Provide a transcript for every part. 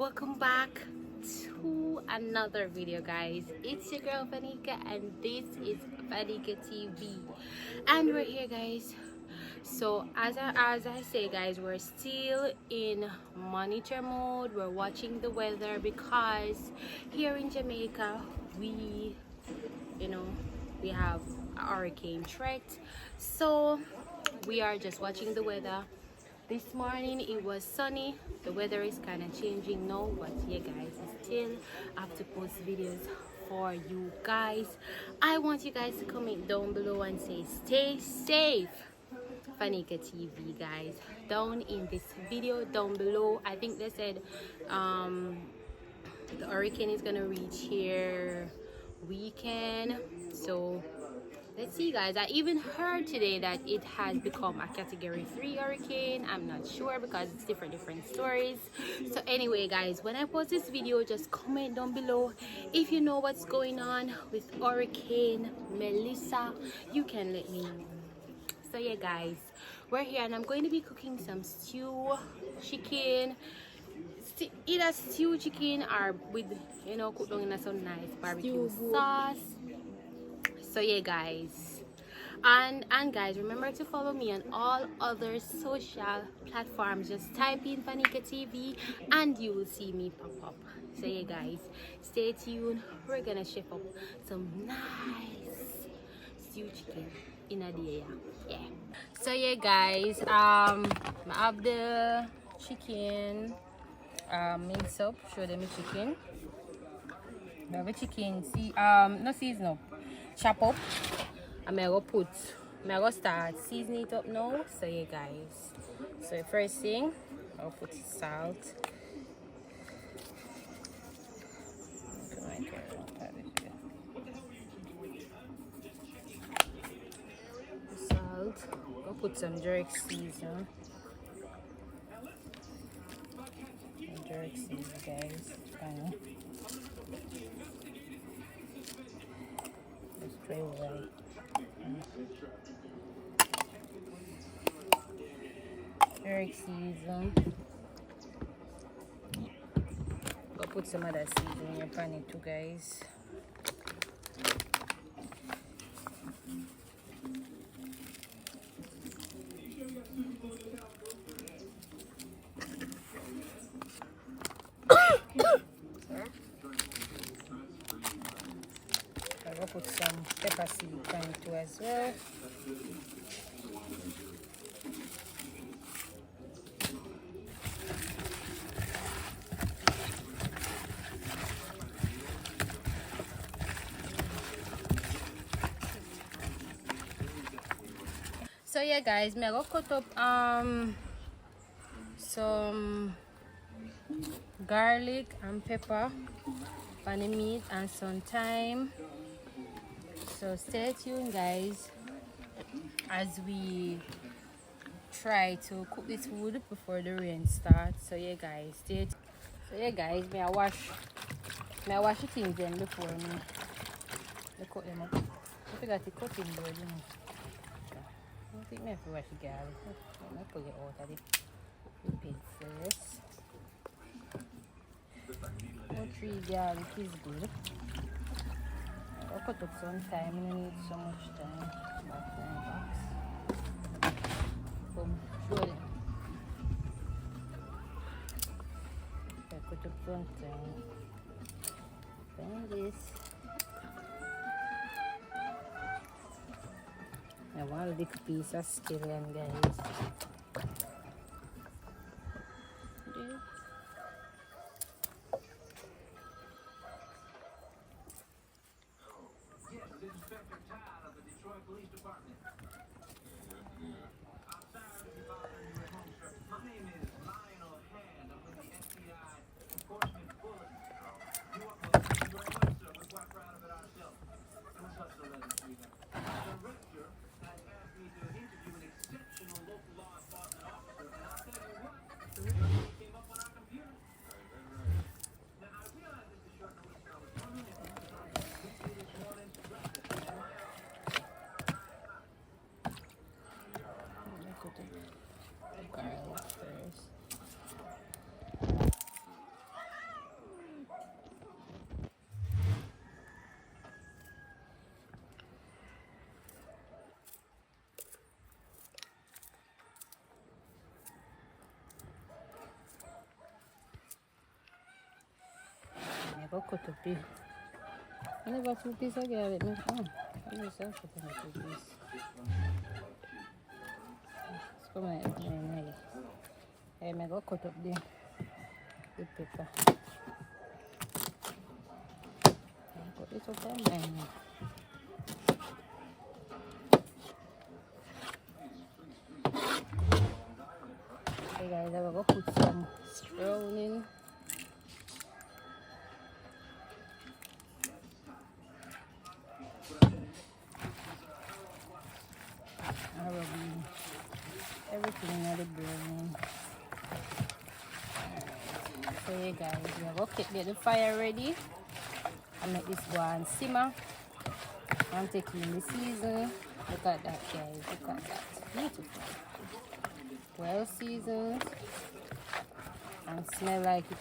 welcome back to another video, guys. It's your girl Fanika and this is Fanika TV, and we're here, guys. So as I say, guys, we're still in monitor mode. We're watching the weather because here in Jamaica we we have a hurricane threat, so we are just watching the weather. This morning it was sunny. The weather is kind of changing now, but yeah, guys, I still have to post videos for you guys. I want you guys to comment down below and say stay safe, Fanika TV, guys. Down in this video down below, I think they said the hurricane is gonna reach here weekend, so let's see, guys. I even heard today that it has become a category 3 hurricane. I'm not sure because it's different stories. So anyway, guys, when I post this video, just comment down below if you know what's going on with Hurricane Melissa. You can let me know. So yeah, guys, we're here and I'm going to be cooking some stew chicken, either stew chicken or with cooked down in some nice barbecue sauce. So yeah, guys, and guys, remember to follow me on all other social platforms. Just type in Fanika TV and you will see me pop up. So yeah, guys, stay tuned. We're gonna chef up some nice stew chicken in a day. Yeah. So yeah, guys, I have the chicken mix up. Show them the chicken. We have a chicken. See, no season up. Chop up. I'm gonna start seasoning it up now. So yeah, guys. So first thing, I'll put salt. Salt. I'll put some jerk season. Jerk season, guys. Just try away. Jerk season. Go put some other season in your pan too, guys. I'll put some pepper seed on it too as well. So yeah, guys, I'm gonna cut up some garlic and pepper on the meat and some thyme. So stay tuned, guys, as we try to cook this food before the rain starts. So yeah, guys, stay tuned. So yeah, guys, may I wash the things then before me cut them up. I forgot the cutting board, I don't think I have to wash the garlic. I'm gonna pull it out of the pig first. 3 garlic is good. I'll cut up some time. I don't need so much time. Boom, show them. I cut up some time. Find this. I want a big piece of scallion, guys. go cut up it. I never 2 piece again with me. Oh, I never saw cut up 2 piece. It's coming out of my head. I may go cut up the pepper. Cut this up on mine. Okay guys, I will go put some straw in. I will be everything in the burning. So yeah guys, we have to get the fire ready and make this go and simmer. I'm taking the season. Look at that guys, look at that. Beautiful. Well seasoned and smell like it.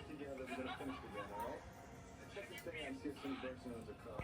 Together, we're gonna finish together, alright? Check this thing and see if some breaks into the car.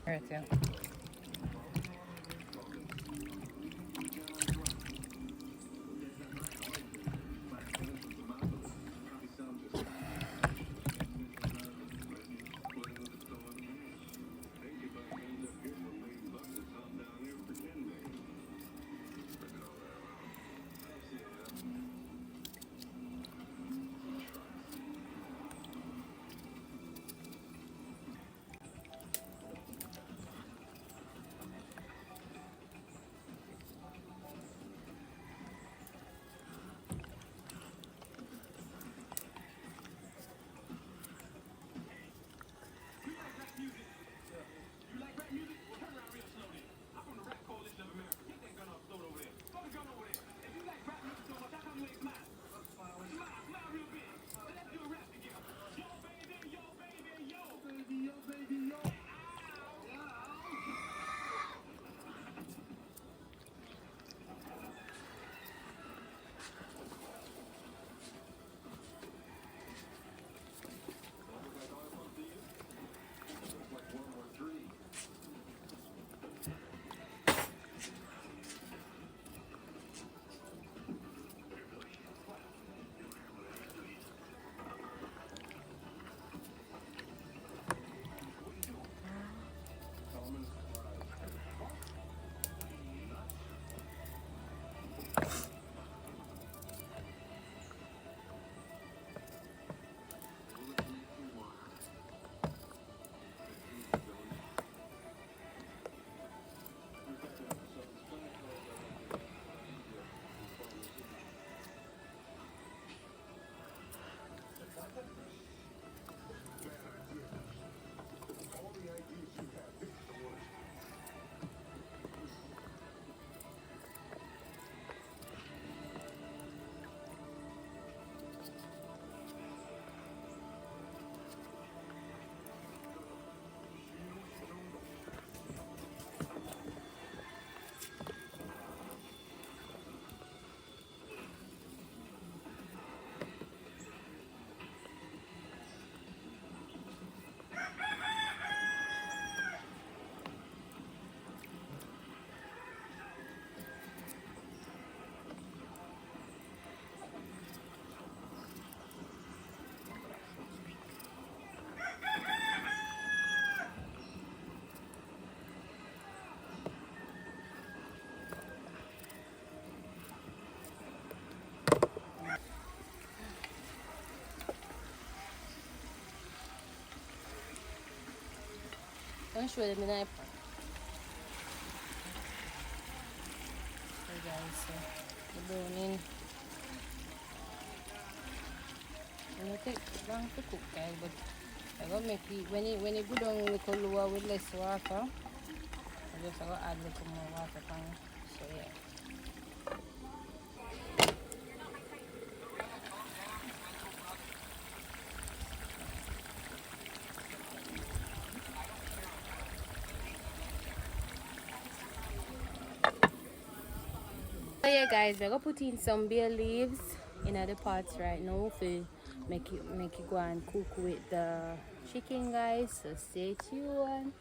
Right there. gonna show them the knife. Hey guys, so the browning. And it takes long to cook, guys, but I gotta make it when it go down a little lower with less water. I just gotta add a little more water on it. So yeah. So yeah guys, we're gonna put in some bay leaves in the pots right now to make it go and cook with the chicken, guys. So stay tuned.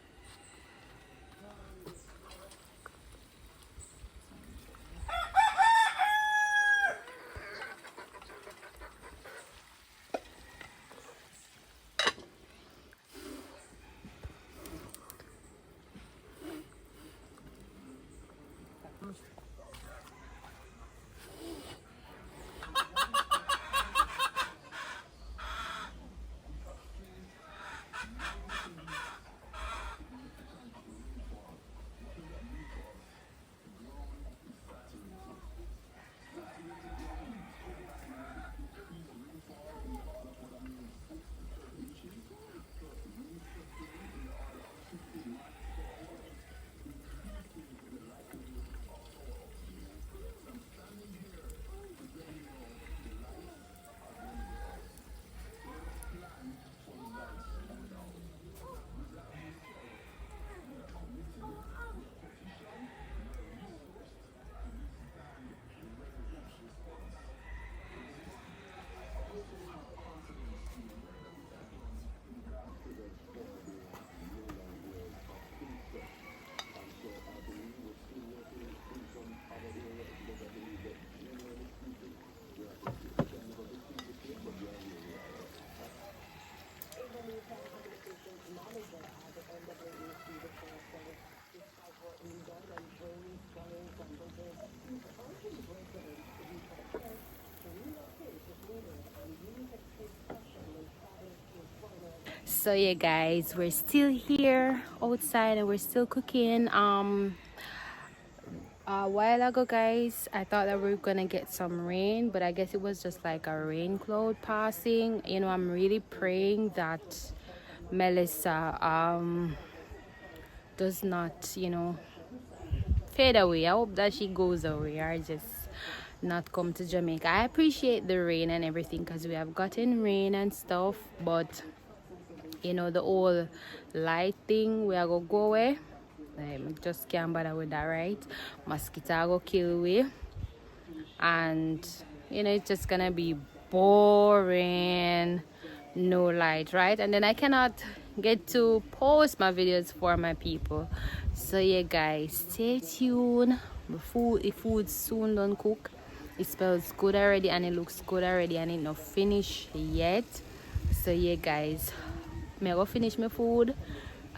So yeah guys, we're still here outside and we're still cooking. A while ago guys, I thought that we were gonna get some rain, but I guess it was just like a rain cloud passing. You know, I'm really praying that Melissa does not, you know, fade away. I hope that she goes away or just not come to Jamaica. I appreciate the rain and everything because we have gotten rain and stuff, but you know, the whole light thing, we are gonna go away. Just can't bother with that, right? Mosquito go kill away, and you know, it's just gonna be boring, no light, right? And then I cannot get to post my videos for my people. So yeah guys, stay tuned. The food soon done cook. It smells good already and it looks good already and it not finished yet. So yeah guys, me go finish my food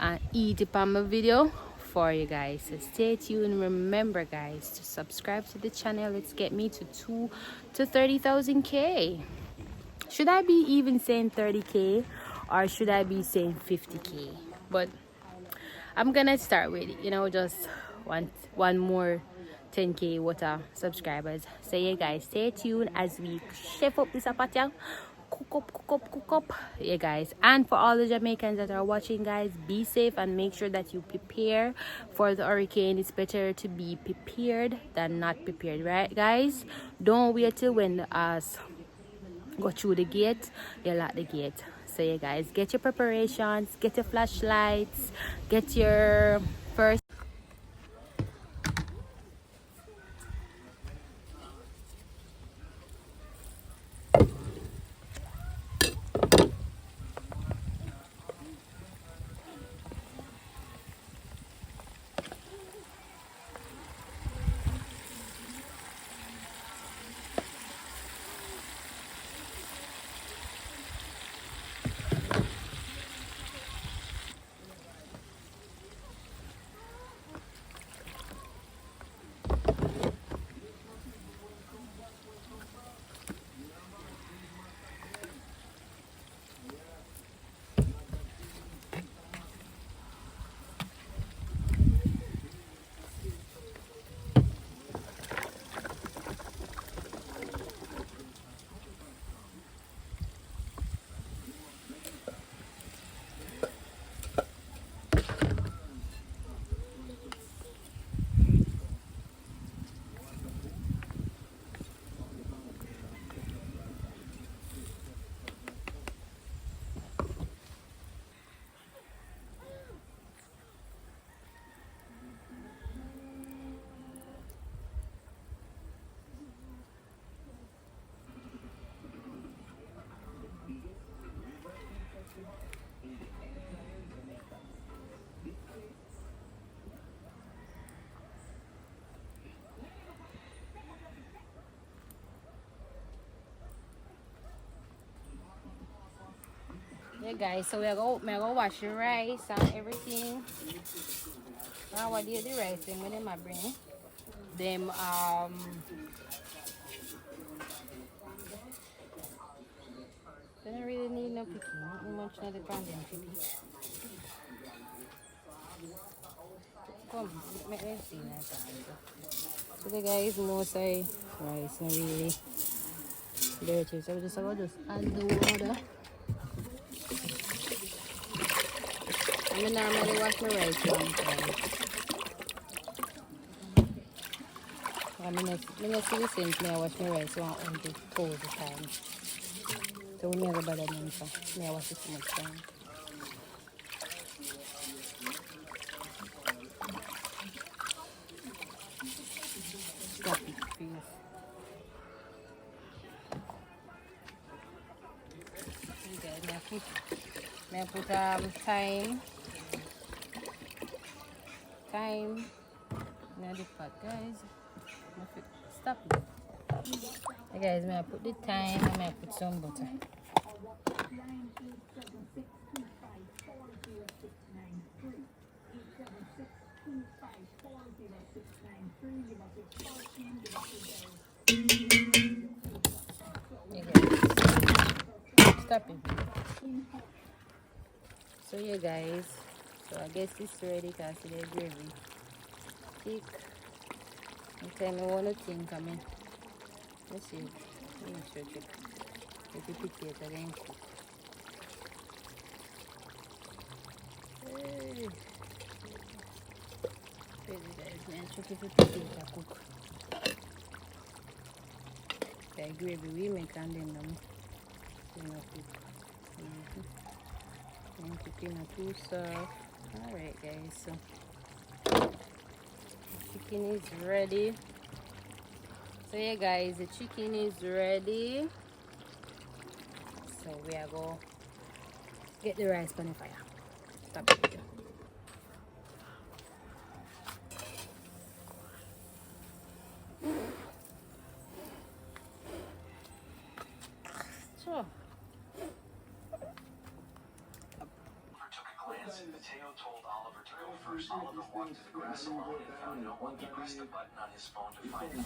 and eat it on my video for you guys. So stay tuned. Remember guys to subscribe to the channel. Let's get me to 2 to 30,000k. Should I be even saying 30k or should I be saying 50k? But I'm gonna start with, you know, just one more 10k water subscribers. So yeah guys, stay tuned as we chef up this apatya. Cook up, yeah guys. And for all the Jamaicans that are watching guys, be safe and make sure that you prepare for the hurricane. It's better to be prepared than not prepared, right guys? Don't wait till when the go through the gate, you lock the gate. So yeah guys, get your preparations, get your flashlights, get your first. Yeah, guys, so me go wash the rice and everything. Now what do the rice thing when them I bring them they don't really need no cooking, not much of the condom cooking. Come, make me see that. So the guys most I rice not really dirty, so we just about just add the water. I normally wash my rice one time. I see the sense me I wash my rice 100,000 times. So we never bother them so me I wash it too much time. Stop it, please. You guys, may I put thyme in the pot, guys. Stop it. Hey guys, may I put the thyme and may I put some butter. Hey guys, stop it. So yeah guys, so I guess it's ready because the gravy thick. And tell me one thing coming. Let's see. Let me show you. If you potato again cook. Hey. Crazy guys, man. Check if the potato cook. The gravy we make and then you know cook. And cooking not too soft. Alright guys, so the chicken is ready. So yeah guys, the chicken is ready. So we are going to get the rice on the fire. Stop it. So Took a glance. Mateo told Oliver to go first. Oliver walked to the grass alone and found no one. He pressed a button on his phone to find him.